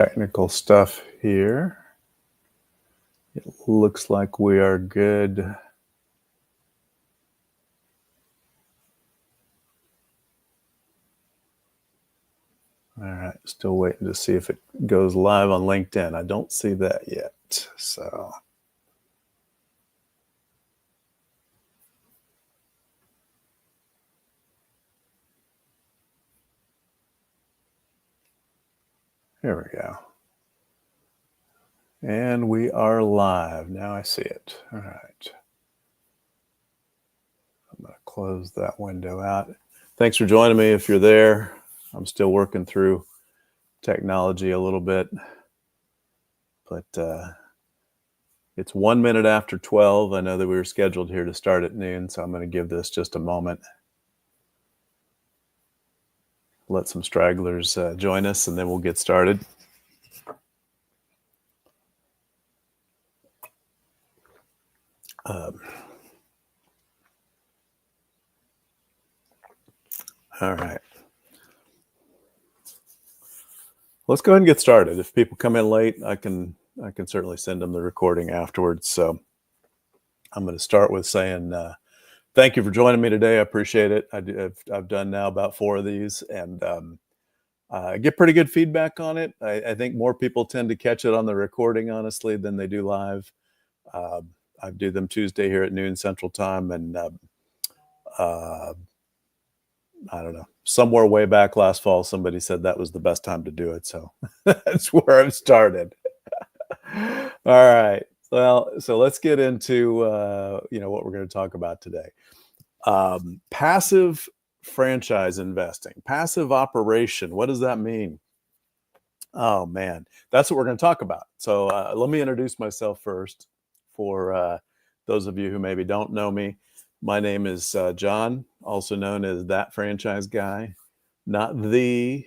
Technical stuff here. It looks like we are good. All right, still waiting to see if it goes live on LinkedIn. I don't see that yet, so. Here we go. And we are live. Now I see it. All right. I'm going to close that window out. Thanks for joining me if you're there. I'm still working through technology a little bit, but it's 1 minute after 12. I know that we were scheduled here to start at noon, so I'm going to give this just a moment. Let some stragglers join us, and then we'll get started. All right. Let's go ahead and get started. If people come in late, I can certainly send them the recording afterwards. So I'm going to start with saying thank you for joining me today. I appreciate it. I've done now about 4 of these, and I get pretty good feedback on it. I think more people tend to catch it on the recording, honestly, than they do live. I do them Tuesday here at noon Central Time, and I don't know, somewhere way back last fall, somebody said that was the best time to do it. So that's where I've started. All right. Well, so let's get into, what we're going to talk about today. Passive franchise investing, passive operation. What does that mean? Oh, man, that's what we're going to talk about. So let me introduce myself first for those of you who maybe don't know me. My name is John, also known as That Franchise Guy, not the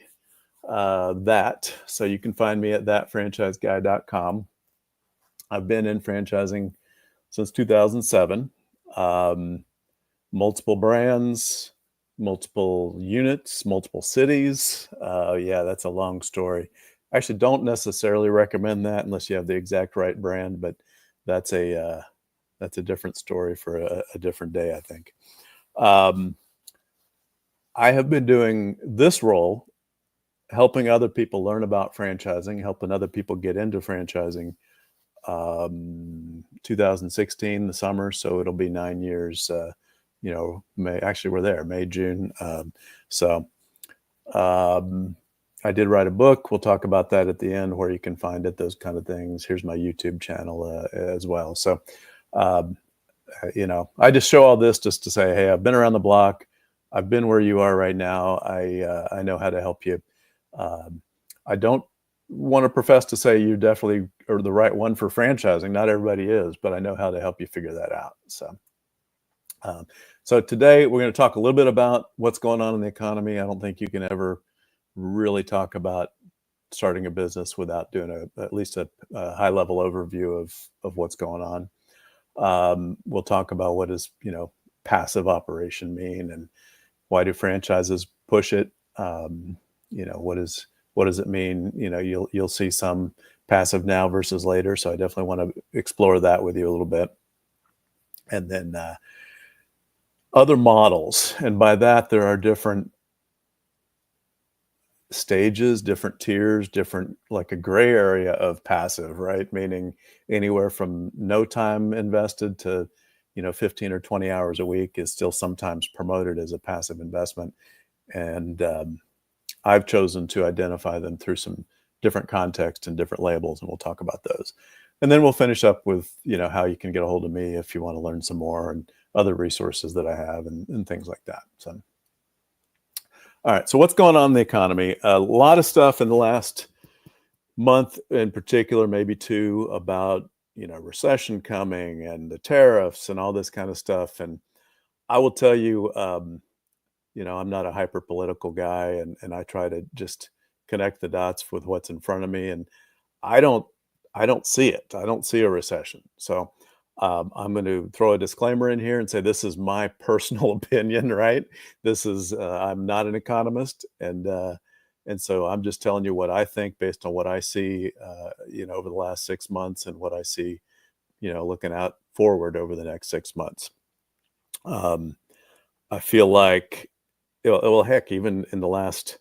that. So you can find me at thatfranchiseguy.com. I've been in franchising since 2007. Multiple brands, multiple units, multiple cities. Yeah, that's a long story. I actually don't necessarily recommend that unless you have the exact right brand, but that's a different story for a different day, I think. I have been doing this role, helping other people learn about franchising, helping other people get into franchising. 2016, the summer, so it'll be 9 years. May, actually we're there, May, June. I did write a book. We'll talk about that at the end, where you can find it, those kind of things. Here's my YouTube channel as well. So, I just show all this just to say, hey, I've been around the block. I've been where you are right now. I know how to help you. I don't want to profess to say you definitely are the right one for franchising. Not everybody is, but I know how to help you figure that out. So today we're going to talk a little bit about what's going on in the economy. I don't think you can ever really talk about starting a business without doing at least a high level overview of what's going on. We'll talk about what does passive operation mean, and why do franchises push it? What does it mean? You'll see some passive now versus later. So I definitely want to explore that with you a little bit. And then other models. And by that, there are different stages, different tiers, different, like a gray area of passive, right? Meaning anywhere from no time invested to 15 or 20 hours a week is still sometimes promoted as a passive investment. And I've chosen to identify them through some different contexts and different labels, and we'll talk about those. And then we'll finish up with, how you can get a hold of me if you want to learn some more, and other resources that I have and things like that. So, all right. So what's going on in the economy? A lot of stuff in the last month in particular, maybe 2, about, recession coming and the tariffs and all this kind of stuff. And I will tell you, I'm not a hyper political guy, and I try to just connect the dots with what's in front of me. And I don't see it. I don't see a recession. So I'm going to throw a disclaimer in here and say this is my personal opinion, right? This is I'm not an economist, and And so I'm just telling you what I think based on what I see, over the last 6 months and what I see, looking out forward over the next 6 months. Um, I feel like, well, heck, even in the last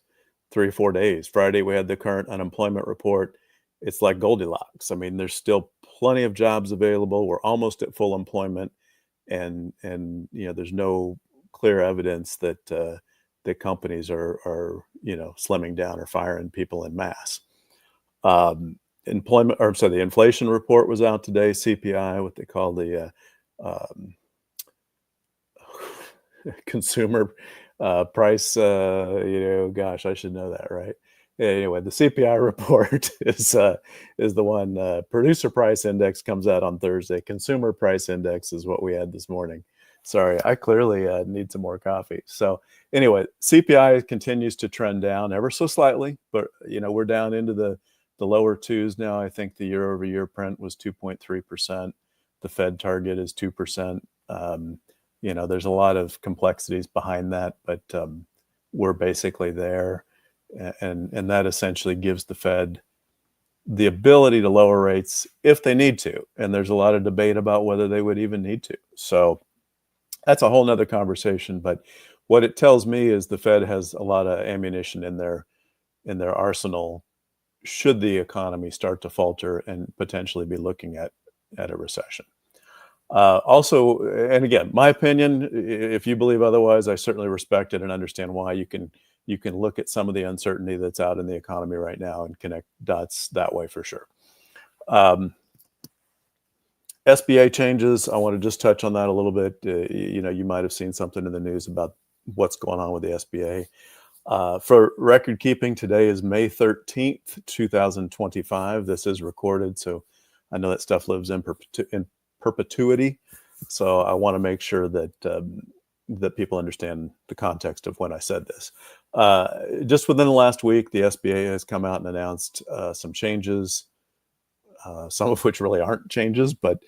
3 or 4 days, Friday, we had the current unemployment report. It's like Goldilocks. I mean, there's still plenty of jobs available. We're almost at full employment, and there's no clear evidence that companies are slimming down or firing people in mass. Employment, or sorry, the inflation report was out today. CPI, what they call the um, consumer price. Gosh, I should know that, right? Anyway, the CPI report is the one. Producer price index comes out on Thursday. Consumer price index is what we had this morning. Sorry, I clearly need some more coffee. So anyway, CPI continues to trend down ever so slightly, but we're down into the lower twos now. I think the year-over-year print was 2.3%. The Fed target is 2%. There's a lot of complexities behind that, but we're basically there, and that essentially gives the Fed the ability to lower rates if they need to. And there's a lot of debate about whether they would even need to. So that's a whole nother conversation. But what it tells me is the Fed has a lot of ammunition in their arsenal should the economy start to falter and potentially be looking at a recession. Also, and again, my opinion, if you believe otherwise, I certainly respect it and understand why. You can look at some of the uncertainty that's out in the economy right now and connect dots that way for sure. SBA changes, I want to just touch on that a little bit. You might have seen something in the news about what's going on with the SBA. For record keeping, today is May 13th, 2025. This is recorded, so I know that stuff lives in perpetuity. So I want to make sure that people understand the context of when I said this. Just within the last week, the SBA has come out and announced some changes, some of which really aren't changes, but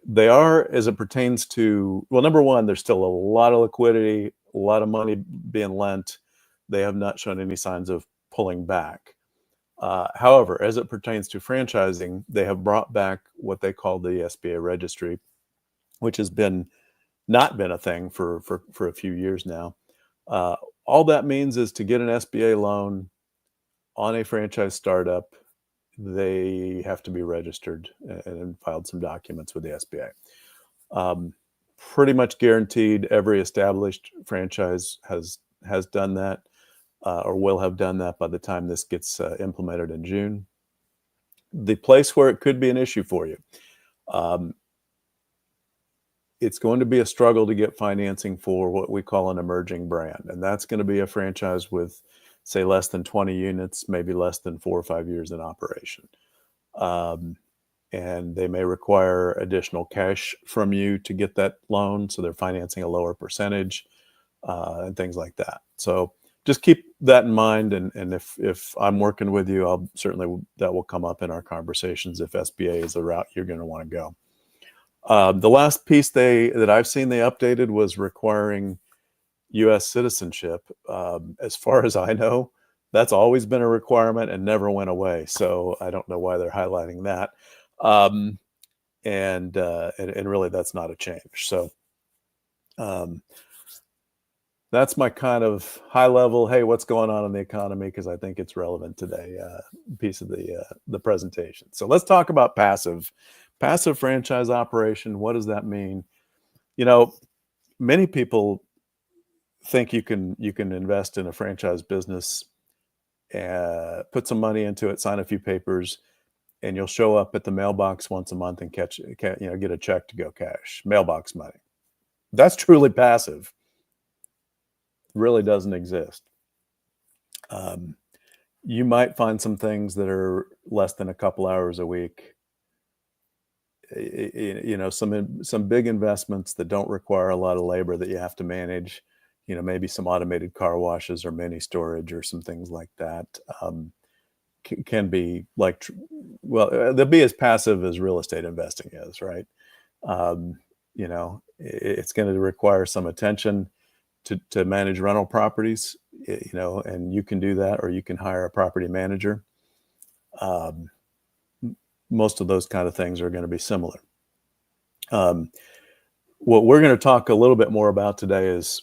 they are as it pertains to, well, number one, there's still a lot of liquidity, a lot of money being lent. They have not shown any signs of pulling back. However, as it pertains to franchising, they have brought back what they call the SBA registry, which has not been a thing for a few years now. All that means is to get an SBA loan on a franchise startup, they have to be registered and filed some documents with the SBA. Pretty much guaranteed every established franchise has done that. Or will have done that by the time this gets implemented in June. The place where it could be an issue for you, it's going to be a struggle to get financing for what we call an emerging brand. And that's going to be a franchise with, say, less than 20 units, maybe less than 4 or 5 years in operation. And they may require additional cash from you to get that loan. So they're financing a lower percentage and things like that. So just keep that in mind, and if I'm working with you, I'll certainly, that will come up in our conversations if SBA is the route you're going to want to go. The last piece that I've seen they updated was requiring U.S. citizenship. As far as I know, that's always been a requirement and never went away. So I don't know why they're highlighting that. And really, that's not a change. So. That's my kind of high level, hey, what's going on in the economy? Because I think it's relevant today, piece of the presentation. So let's talk about passive franchise operation. What does that mean? Many people think you can invest in a franchise business, put some money into it, sign a few papers, and you'll show up at the mailbox once a month and get a check to go cash, mailbox money. That's truly passive. Really doesn't exist. You might find some things that are less than a couple hours a week. Some big investments that don't require a lot of labor that you have to manage. Maybe some automated car washes or mini storage or some things like that can be like, well, they'll be as passive as real estate investing is, right? It's going to require some attention to manage rental properties. and you can do that, or you can hire a property manager. Um, Most of those kind of things are going to be similar. Um, what we're going to talk a little bit more about today is,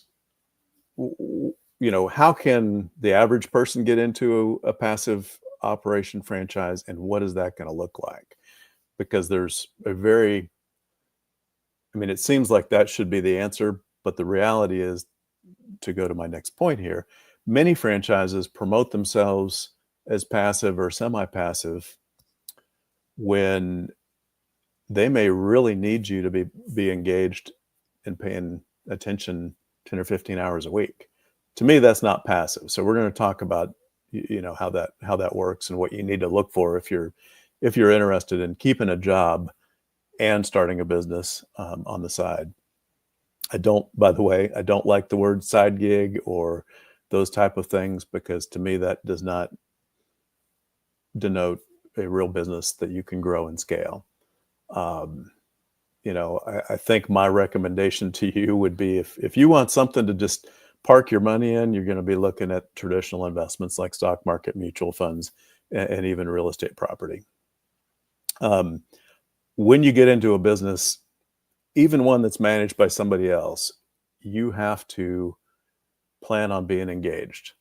how can the average person get into a passive operation franchise, and what is that going to look like? Because there's it seems like that should be the answer, but the reality is, to go to my next point here, many franchises promote themselves as passive or semi-passive when they may really need you to be engaged and paying attention 10 or 15 hours a week. To me, that's not passive. So we're going to talk about how that works and what you need to look for if you're interested in keeping a job and starting a business on the side. By the way, I don't like the word side gig or those type of things, because to me that does not denote a real business that you can grow and scale. I think my recommendation to you would be, if you want something to just park your money in, you're going to be looking at traditional investments like stock market, mutual funds, and even real estate property. When you get into a business, even one that's managed by somebody else, you have to plan on being engaged.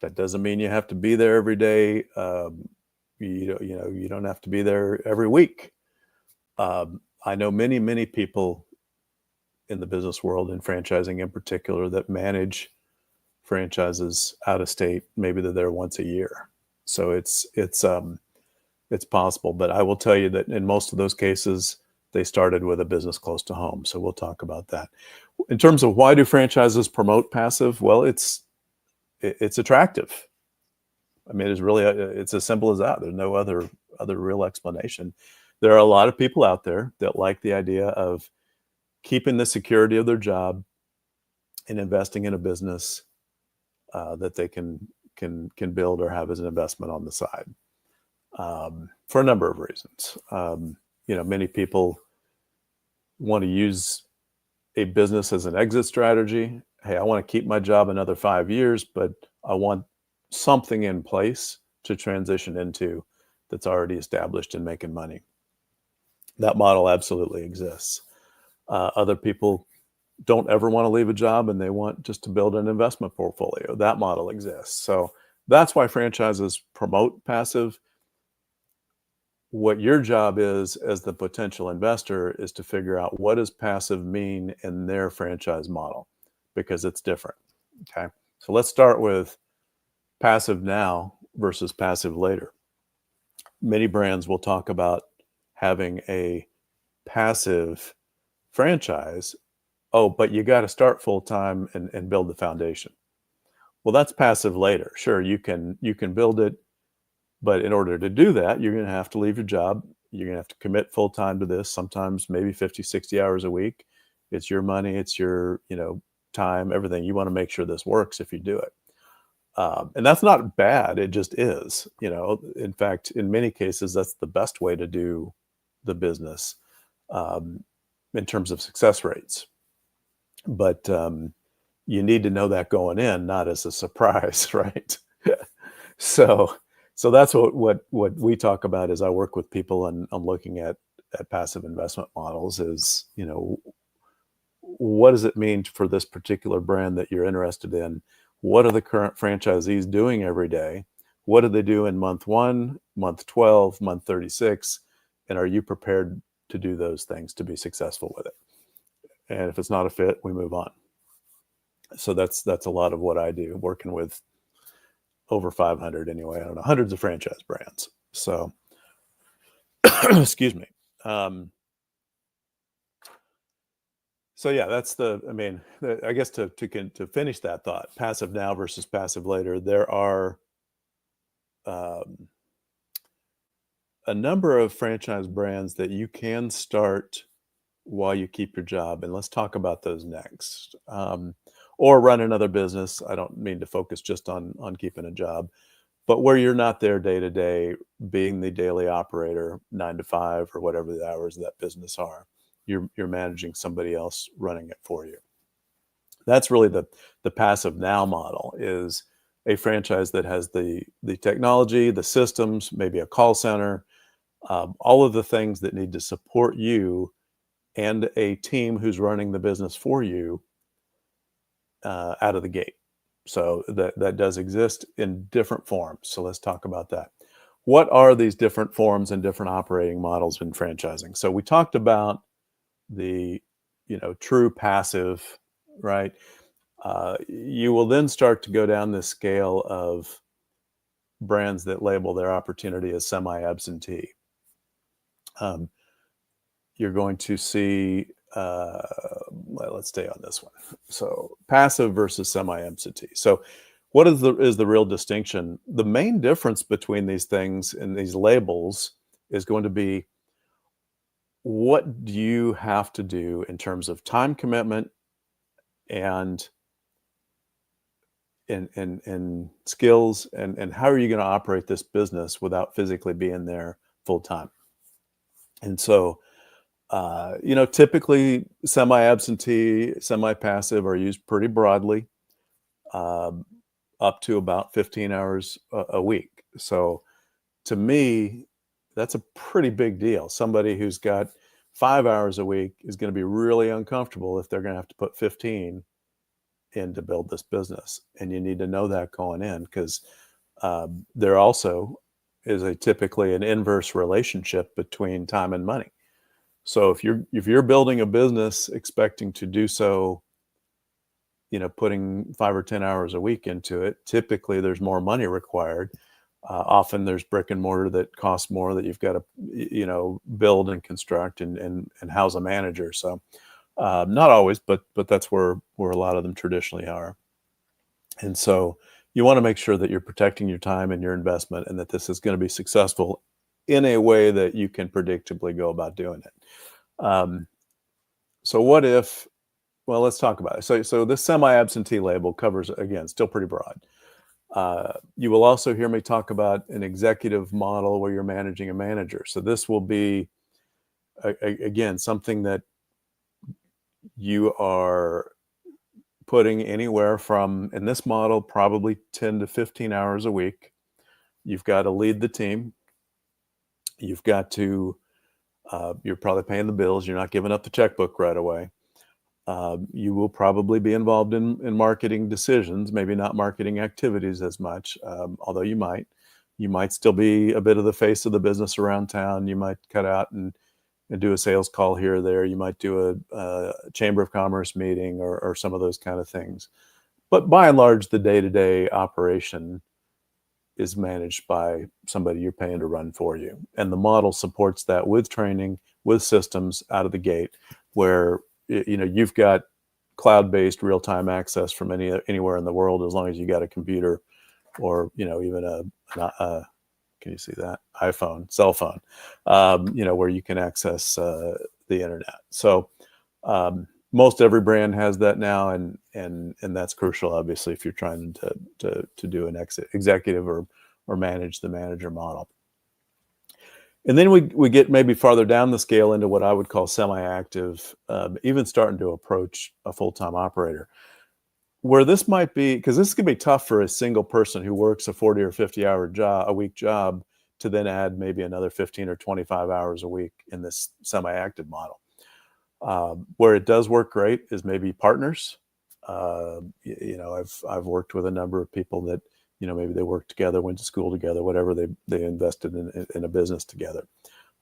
That doesn't mean you have to be there every day. You don't have to be there every week. I know many, many people in the business world, and franchising in particular, that manage franchises out of state. Maybe they're there once a year. So it's possible, but I will tell you that in most of those cases, they started with a business close to home. So we'll talk about that. In terms of why do franchises promote passive? Well, it's attractive. It's as simple as that. There's no other real explanation. There are a lot of people out there that like the idea of keeping the security of their job and investing in a business that they can build or have as an investment on the side, for a number of reasons. Many people want to use a business as an exit strategy. Hey, I want to keep my job another 5 years, but I want something in place to transition into that's already established and making money. That model absolutely exists. Other people don't ever want to leave a job, and they want just to build an investment portfolio. That model exists. So that's why franchises promote passive. What your job is as the potential investor is to figure out, what does passive mean in their franchise model, because it's different. Okay. So let's start with passive now versus passive later. Many brands will talk about having a passive franchise. Oh, but you got to start full time and build the foundation. Well, that's passive later. Sure, you can build it, but in order to do that, you're going to have to leave your job. You're going to have to commit full time to this, sometimes maybe 50, 60 hours a week. It's your money, it's your, time, everything. You want to make sure this works if you do it. And that's not bad. It just is, in fact, in many cases, that's the best way to do the business in terms of success rates. But you need to know that going in, not as a surprise, right? So that's what we talk about as I work with people and I'm looking at passive investment models is, what does it mean for this particular brand that you're interested in? What are the current franchisees doing every day? What do they do in month 1, month 12, month 36? And are you prepared to do those things to be successful with it? And if it's not a fit, we move on. So that's a lot of what I do, working with over 500 anyway. I don't know, hundreds of franchise brands. So, excuse me. So yeah, that's I guess to finish that thought, passive now versus passive later, there are a number of franchise brands that you can start while you keep your job. And let's talk about those next. Or run another business. I don't mean to focus just on keeping a job, but where you're not there day to day, being the daily operator, 9 to 5 or whatever the hours of that business are. You're managing somebody else running it for you. That's really the passive now model, is a franchise that has the technology, the systems, maybe a call center, all of the things that need to support you and a team who's running the business for you out of the gate. So that does exist in different forms. So let's talk about that. What are these different forms and different operating models in franchising? So we talked about the true passive, right? You will then start to go down this scale of brands that label their opportunity as semi-absentee. You're going to see, well, let's stay on this one. So passive versus semi-absentee. So what is the real distinction? The main difference between these things and these labels is going to be, what do you have to do in terms of time commitment and skills, and how are you going to operate this business without physically being there full time? And so, typically semi-absentee, semi-passive are used pretty broadly, up to about 15 hours a week. So to me, that's a pretty big deal. Somebody who's got 5 hours a week is going to be really uncomfortable if they're going to have to put 15 in to build this business. And you need to know that going in, because there also is typically an inverse relationship between time and money. So if you're building a business expecting to do so, putting 5 or 10 hours a week into it, typically there's more money required. Often there's brick and mortar that costs more, that you've got to, build and construct and house a manager. So not always, but that's where a lot of them traditionally are. And so you want to make sure that you're protecting your time and your investment, and that this is going to be successful in a way that you can predictably go about doing it. So what if, well, let's talk about it. So this semi-absentee label covers, again, still pretty broad. You will also hear me talk about an executive model where you're managing a manager. So this will be, again, something that you are putting anywhere from, in this model, probably 10 to 15 hours a week. You've got to lead the team. You've got to, you're probably paying the bills. You're not giving up the checkbook right away. You will probably be involved in marketing decisions, maybe not marketing activities as much, although you might. You might still be a bit of the face of the business around town. You might cut out and do a sales call here or there. You might do a Chamber of Commerce meeting or some of those kind of things. But by and large, the day-to-day operation is managed by somebody you're paying to run for you. And the model supports that with training, with systems out of the gate, where you've got cloud-based real-time access from anywhere in the world, as long as you got a computer or even a can you see that? iPhone, cell phone, where you can access the internet. So most every brand has that now, and that's crucial, obviously, if you're trying to do an executive or manage the manager model. And then we get maybe farther down the scale into what I would call semi-active, even starting to approach a full-time operator, where this might be, because this could be tough for a single person who works a 40 or 50 hour job, a week job, to then add maybe another 15 or 25 hours a week in this semi-active model. Where it does work great is maybe partners. I've worked with a number of people that, maybe they worked together, went to school together, whatever, they invested in a business together.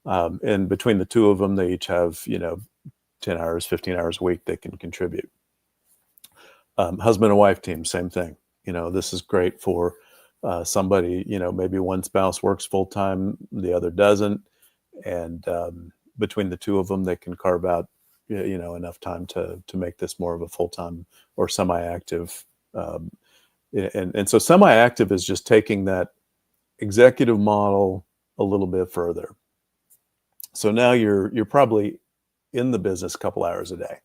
And between the two of them, they each have, 10 hours, 15 hours a week they can contribute. Husband and wife team, same thing. This is great for somebody, maybe one spouse works full time, the other doesn't. And between the two of them, they can carve out, enough time to make this more of a full-time or semi-active. And so semi-active is just taking that executive model a little bit further. So now you're probably in the business a couple hours a day.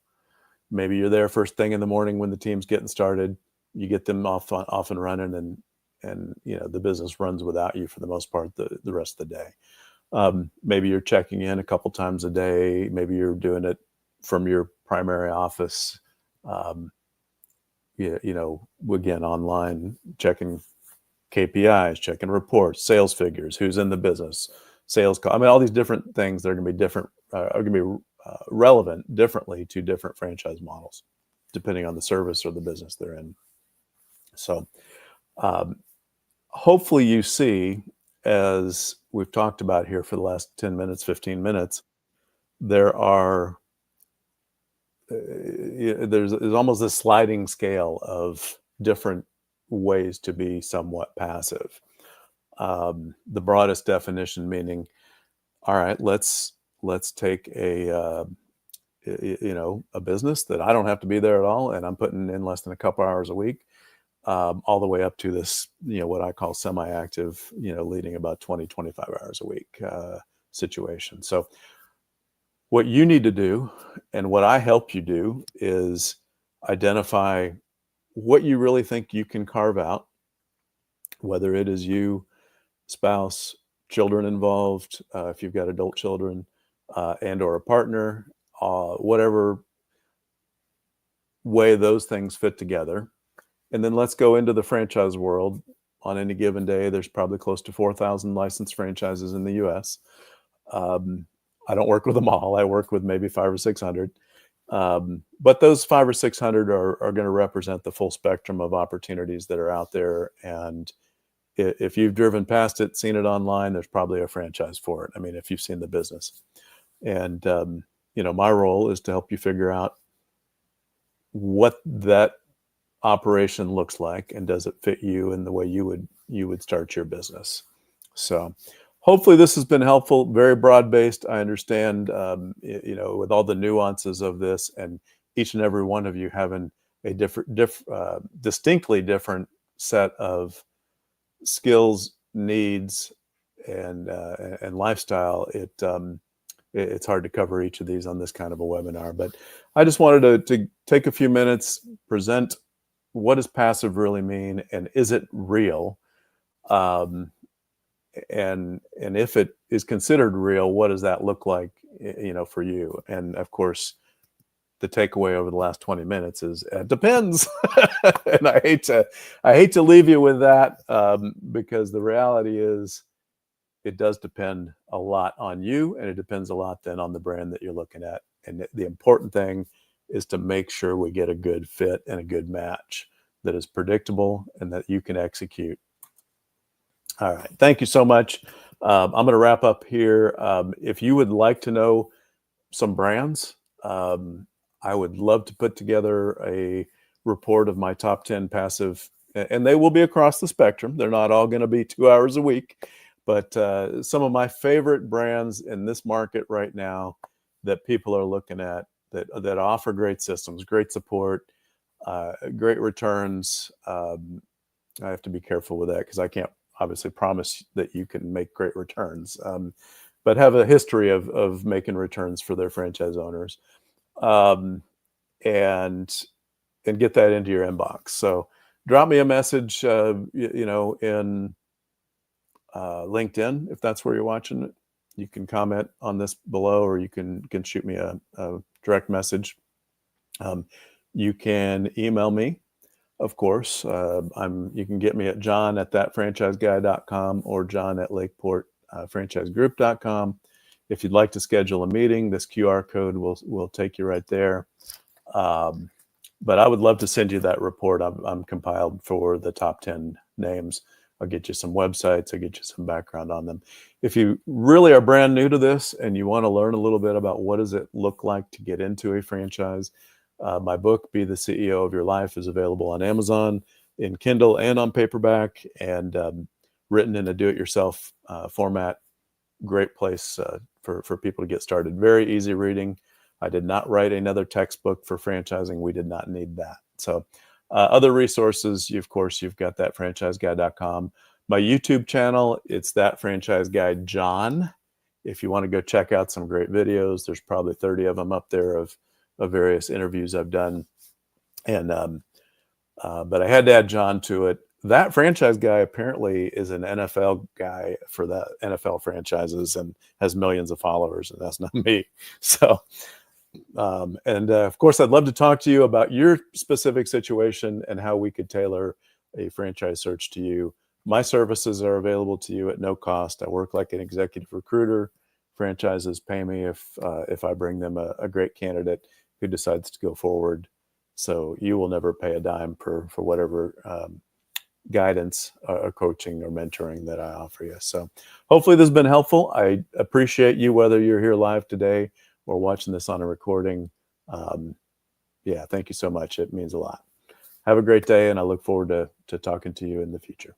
Maybe you're there first thing in the morning when the team's getting started. You get them off and running, and the business runs without you for the most part the rest of the day. Maybe you're checking in a couple times a day. Maybe you're doing it from your primary office. again, online, checking KPIs, checking reports, sales figures, who's in the business, sales call. I mean, all these different things that are going to be different, are going to be relevant differently to different franchise models, depending on the service or the business they're in. So um, hopefully you see, as we've talked about here for the last 10 minutes, 15 minutes, there are there's almost a sliding scale of different ways to be somewhat passive. The broadest definition meaning, all right, let's take a business that I don't have to be there at all, and I'm putting in less than a couple hours a week, all the way up to this, what I call semi-active, leading about 20, 25 hours a week situation. So what you need to do, and what I help you do, is identify what you really think you can carve out, whether it is you, spouse, children involved, if you've got adult children, and or a partner, whatever way those things fit together. And then let's go into the franchise world. On any given day, there's probably close to 4,000 licensed franchises in the US. I don't work with them all. I work with maybe 500 or 600. But those 500 or 600 are going to represent the full spectrum of opportunities that are out there. And if you've driven past it, seen it online, there's probably a franchise for it. I mean, if you've seen the business. And, my role is to help you figure out what that operation looks like, and does it fit you in the way you would start your business. So hopefully this has been helpful. Very broad-based. I understand, with all the nuances of this, and each and every one of you having a distinctly different set of skills, needs, and lifestyle. It's hard to cover each of these on this kind of a webinar, but I just wanted to take a few minutes, present what does passive really mean, and is it real? And if it is considered real, what does that look like, for you? And of course, the takeaway over the last 20 minutes is it depends. And I hate to leave you with that, because the reality is it does depend a lot on you, and it depends a lot then on the brand that you're looking at. And the important thing is to make sure we get a good fit and a good match that is predictable and that you can execute. All right. Thank you so much. I'm going to wrap up here. If you would like to know some brands, I would love to put together a report of my top 10 passive, and they will be across the spectrum. They're not all going to be 2 hours a week, but some of my favorite brands in this market right now that people are looking at, that offer great systems, great support, great returns. I have to be careful with that because I can't obviously promise that you can make great returns, but have a history of making returns for their franchise owners, and get that into your inbox. So drop me a message, in LinkedIn, if that's where you're watching it. You can comment on this below, or you can shoot me a direct message. You can email me, of course. You can get me at john@thatfranchiseguy.com or john@lakeport franchisegroup.com. If you'd like to schedule a meeting, this QR code will take you right there. But I would love to send you that report. I'm compiled for the top 10 names. I'll get you some websites. I'll get you some background on them. If you really are brand new to this and you want to learn a little bit about what does it look like to get into a franchise, my book, Be the CEO of Your Life, is available on Amazon in Kindle and on paperback, and written in a do-it-yourself format. Great place for people to get started. Very easy reading. I did not write another textbook for franchising. We did not need that. So other resources, of course, you've got thatfranchiseguy.com. My YouTube channel, it's That Franchise Guy John. If you want to go check out some great videos, there's probably 30 of them up there of various interviews I've done. And but I had to add John to it. That Franchise Guy apparently is an NFL guy for the NFL franchises and has millions of followers, and that's not me. So And of course, I'd love to talk to you about your specific situation and how we could tailor a franchise search to you. My services are available to you at no cost. I work like an executive recruiter. Franchises pay me if I bring them a great candidate who decides to go forward. So you will never pay a dime for whatever guidance or coaching or mentoring that I offer you. So hopefully this has been helpful. I appreciate you, whether you're here live today or watching this on a recording. Um, yeah, thank you so much. It means a lot. Have a great day, and I look forward to talking to you in the future.